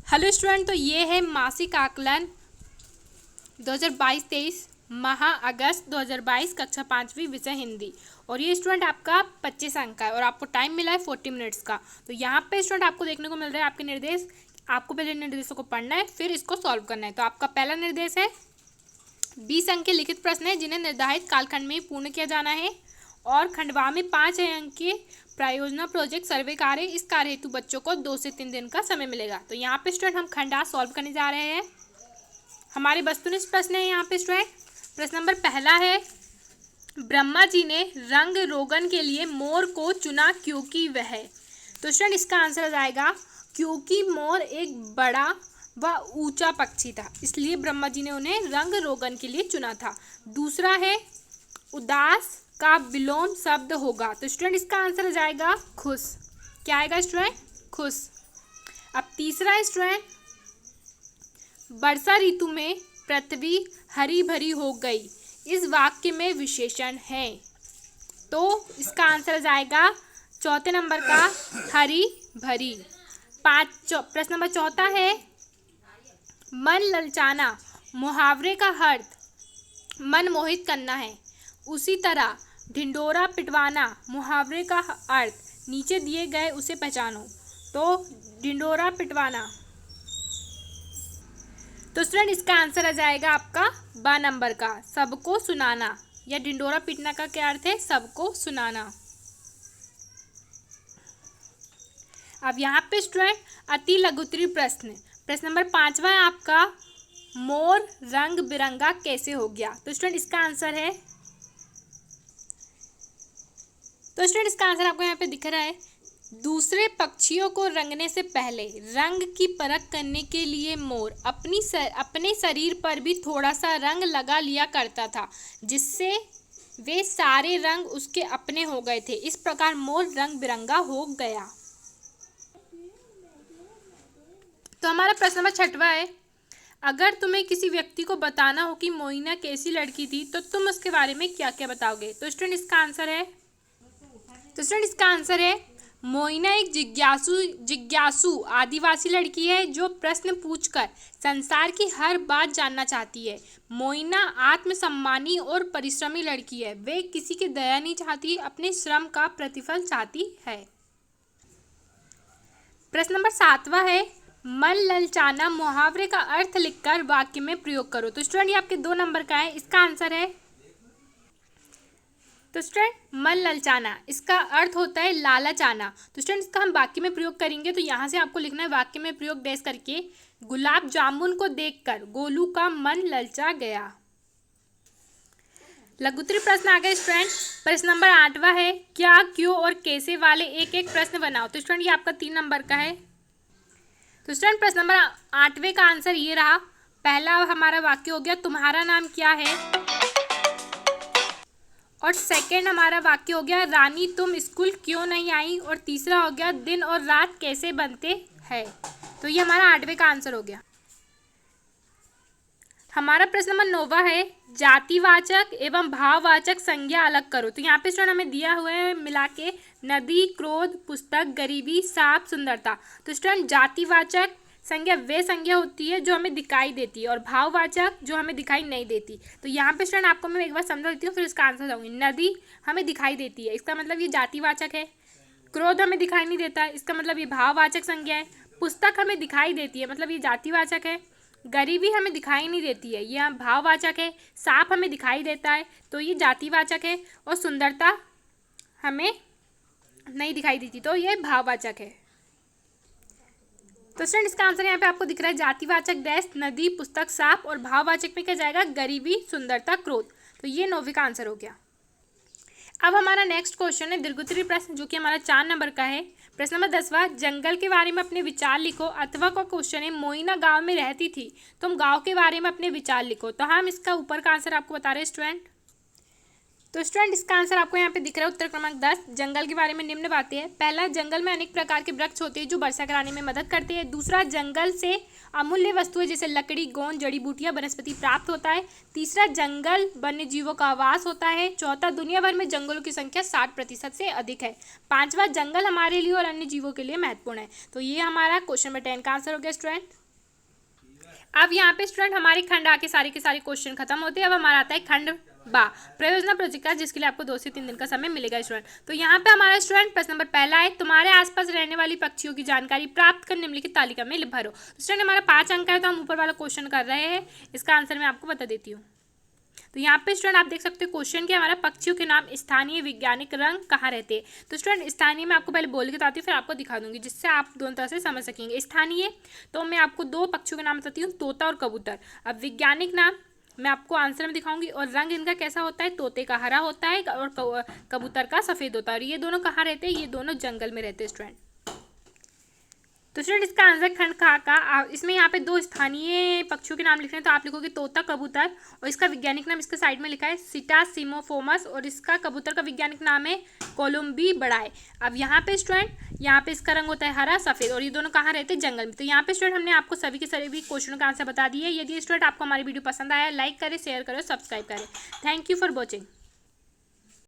Hello student, तो ये है मासिक आकलन 2022-23 माह अगस्त 2022 कक्षा 5वीं विषय हिंदी। और ये स्टूडेंट आपका 25 अंक का है और आपको टाइम मिला है 40 मिनट्स का। तो यहाँ पे स्टूडेंट आपको देखने को मिल रहा है आपके निर्देश। आपको पहले निर्देशों को पढ़ना है, फिर इसको सॉल्व करना है। तो आपका पहला निर्देश है 20 अंक के लिखित प्रश्न है जिन्हें निर्धारित कालखंड में पूर्ण किया जाना है। और खंडवा में 5 अंक के प्रायोजना प्रोजेक्ट सर्वे कार्य, इस कार्य हेतु बच्चों को 2 से 3 दिन का समय मिलेगा। तो यहाँ पे स्टूडेंट हम खंडा सॉल्व करने जा रहे हैं। हमारे वस्तुनिष्ठ प्रश्न है यहाँ पे स्टूडेंट। प्रश्न नंबर पहला है, ब्रह्मा जी ने रंग रोगन के लिए मोर को चुना क्योंकि वह। तो स्टूडेंट इसका आंसर आ जाएगा क्योंकि मोर एक बड़ा व ऊंचा पक्षी था, इसलिए ब्रह्मा जी ने उन्हें रंग रोगन के लिए चुना था। दूसरा है, उदास का विलोम शब्द होगा। तो स्टूडेंट इसका आंसर आ जाएगा खुश। क्या आएगा स्टूडेंट? खुश। अब तीसरा है स्टूडेंट, वर्षा ऋतु में पृथ्वी हरी भरी हो गई, इस वाक्य में विशेषण है। तो इसका आंसर आ जाएगा चौथे नंबर का हरी भरी। प्रश्न नंबर चौथा है, मन ललचाना मुहावरे का अर्थ मन मोहित करना है, उसी तरह ढिंडोरा पिटवाना मुहावरे का अर्थ नीचे दिए गए उसे पहचानो। तो ढिंडोरा पिटवाना। तो स्टूडेंट इसका आंसर आ जाएगा आपका ब नंबर का सबको सुनाना, या ढिंडोरा पीटना का क्या अर्थ है? सबको सुनाना। अब यहाँ पे स्टूडेंट अति लघुत्तरीय प्रश्न नंबर 5वां है आपका, मोर रंग बिरंगा कैसे हो गया। तो स्टूडेंट इसका आंसर है, तो स्टूडेंट इसका आंसर आपको यहाँ पे दिख रहा है, दूसरे पक्षियों को रंगने से पहले रंग की परख करने के लिए मोर अपने शरीर पर भी थोड़ा सा रंग लगा लिया करता था, जिससे वे सारे रंग उसके अपने हो गए थे। इस प्रकार मोर रंग बिरंगा हो गया। तो हमारा प्रश्न नंबर 6वां है, अगर तुम्हें किसी व्यक्ति को बताना हो कि मोइना कैसी लड़की थी तो तुम उसके बारे में क्या क्या बताओगे। तो स्टूडेंट इसका आंसर है, मोइना एक जिज्ञासु आदिवासी लड़की है जो प्रश्न पूछकर संसार की हर बात जानना चाहती है। मोइना आत्मसम्मानी और परिश्रमी लड़की है, वे किसी की दया नहीं चाहती, अपने श्रम का प्रतिफल चाहती है। प्रश्न नंबर 7वां है, मन ललचाना मुहावरे का अर्थ लिखकर वाक्य में प्रयोग करो। तो स्टूडेंट ये आपके 2 नंबर का है, इसका आंसर है, तो स्टूडेंट मन ललचाना इसका अर्थ होता है लालच आना। तो स्टूडेंट इसका हम वाक्य में प्रयोग करेंगे। तो यहाँ से आपको लिखना है वाक्य में प्रयोग डैश करके, गुलाब जामुन को देखकर गोलू का मन ललचा गया। लघुत्तरीय प्रश्न आ गए स्टूडेंट। प्रश्न नंबर 8वां है, क्या, क्यों और कैसे वाले एक एक प्रश्न बनाओ। तो स्टूडेंट ये आपका 3 नंबर का है। तो स्टूडेंट प्रश्न नंबर 8वें का आंसर ये रहा। पहला हमारा वाक्य हो गया, तुम्हारा नाम क्या है। और सेकंड हमारा वाक्य हो गया, रानी तुम स्कूल क्यों नहीं आई। और तीसरा हो गया, दिन और रात कैसे बनते हैं। तो ये हमारा 8वें का आंसर हो गया। हमारा प्रश्न नंबर 9वां है, जातिवाचक एवं भाववाचक संज्ञा अलग करो। तो यहाँ पे स्टूडेंट हमें दिया हुआ है मिला के, नदी, क्रोध, पुस्तक, गरीबी, सांप, सुंदरता। तो स्टूडेंट जातिवाचक संज्ञा वे संज्ञा होती है जो हमें दिखाई देती है, और भाववाचक जो हमें दिखाई नहीं देती। तो यहाँ पे स्टूडेंट आपको मैं एक बार समझा देती हूँ, फिर इसका आंसर दूंगी। नदी हमें दिखाई देती है, इसका मतलब ये जातिवाचक है। क्रोध हमें दिखाई नहीं देता है, इसका मतलब ये भाववाचक संज्ञा है। पुस्तक हमें दिखाई देती है, मतलब ये जातिवाचक है। गरीबी हमें दिखाई नहीं देती है, यह भाववाचक है। सांप हमें दिखाई देता है, तो ये जातिवाचक है। और सुंदरता हमें नहीं दिखाई देती, तो ये भाववाचक है। तो स्टूडेंट इसका आंसर यहाँ पे आपको दिख रहा है, जातिवाचक डैश नदी, पुस्तक, सांप, और भाववाचक में क्या जाएगा, गरीबी, सुंदरता, क्रोध। तो ये 9वीं का आंसर हो गया। अब हमारा नेक्स्ट क्वेश्चन है दीर्घोत्तरीय प्रश्न, जो कि हमारा 4 नंबर का है। प्रश्न नंबर 10वां, जंगल के बारे में अपने विचार लिखो। अथवा का क्वेश्चन है, मोइना गांव में रहती थी, तुम गांव के बारे में अपने विचार लिखो। तो हम इसका ऊपर का आंसर आपको बता रहे हैं स्टूडेंट। तो स्टूडेंट इसका आंसर आपको यहाँ पे दिख रहा है, उत्तर क्रमांक 10। जंगल के बारे में निम्न बातें हैं। पहला, जंगल में अनेक प्रकार के वृक्ष होते हैं जो वर्षा कराने में मदद करते हैं। दूसरा, जंगल से अमूल्य वस्तुएं जैसे लकड़ी, गोंद, जड़ी बूटियां, वनस्पति प्राप्त होता है। तीसरा, जंगल वन्य जीवों का आवास होता है। चौथा, दुनिया भर में जंगलों की संख्या 60% से अधिक है। 5वां, जंगल हमारे लिए और अन्य जीवों के लिए महत्वपूर्ण है। तो ये हमारा क्वेश्चन नंबर 10 का आंसर हो गया स्टूडेंट। अब यहाँ पे स्टूडेंट हमारे खंड आ के सारे के सारे क्वेश्चन खत्म होते हैं। अब हमारा आता है खंड बा, प्रयोजना प्रोजेक्ट का, जिसके लिए आपको 2 से 3 दिन का समय मिलेगा स्टूडेंट। तो यहाँ पे हमारा स्टूडेंट प्रश्न नंबर पहला है, तुम्हारे आसपास रहने वाली पक्षियों की जानकारी प्राप्त कर निम्नलिखित तालिका में भरो। तो स्टूडेंट हमारा 5 अंक है, तो हम ऊपर वाला क्वेश्चन कर रहे हैं, इसका आंसर मैं आपको बता देती हूँ। तो यहाँ पे स्टूडेंट आप देख सकते हो क्वेश्चन के हमारा पक्षियों के नाम स्थानीय वैज्ञानिक रंग कहाँ रहते हैं। तो स्टूडेंट स्थानीय मैं आपको पहले बोल के बताती हूँ, फिर आपको दिखा दूंगी, जिससे आप दोनों तरह से समझ सकेंगे। स्थानीय तो मैं आपको 2 पक्षियों के नाम बताती हूँ, तोता और कबूतर। अब वैज्ञानिक नाम मैं आपको आंसर में दिखाऊंगी, और रंग इनका कैसा होता है, तोते का हरा होता है और कबूतर का सफ़ेद होता है। और ये दोनों कहाँ रहते हैं, ये दोनों जंगल में रहते हैं स्टूडेंट। तो स्टूडेंट इसका आंसर खंड खा का, इसमें यहाँ पे 2 स्थानीय पक्षियों के नाम लिख रहे हैं, तो आप लिखोगे तोता कबूतर, और इसका वैज्ञानिक नाम इसके साइड में लिखा है सिटासिमोफोमस, और इसका कबूतर का वैज्ञानिक नाम है कोलम्बी बड़ाई। अब यहाँ पे स्टूडेंट यहाँ पे इसका रंग होता है हरा सफ़ेद, और ये दोनों कहाँ रहते हैं, जंगल में। तो यहाँ पे स्टूडेंट हमने आपको सभी के सभी क्वेश्चनों का आंसर बता दिए। यदि स्टूडेंट आपको हमारी वीडियो पसंद आया, लाइक करें, शेयर करें, सब्सक्राइब करें। Thank you for watching.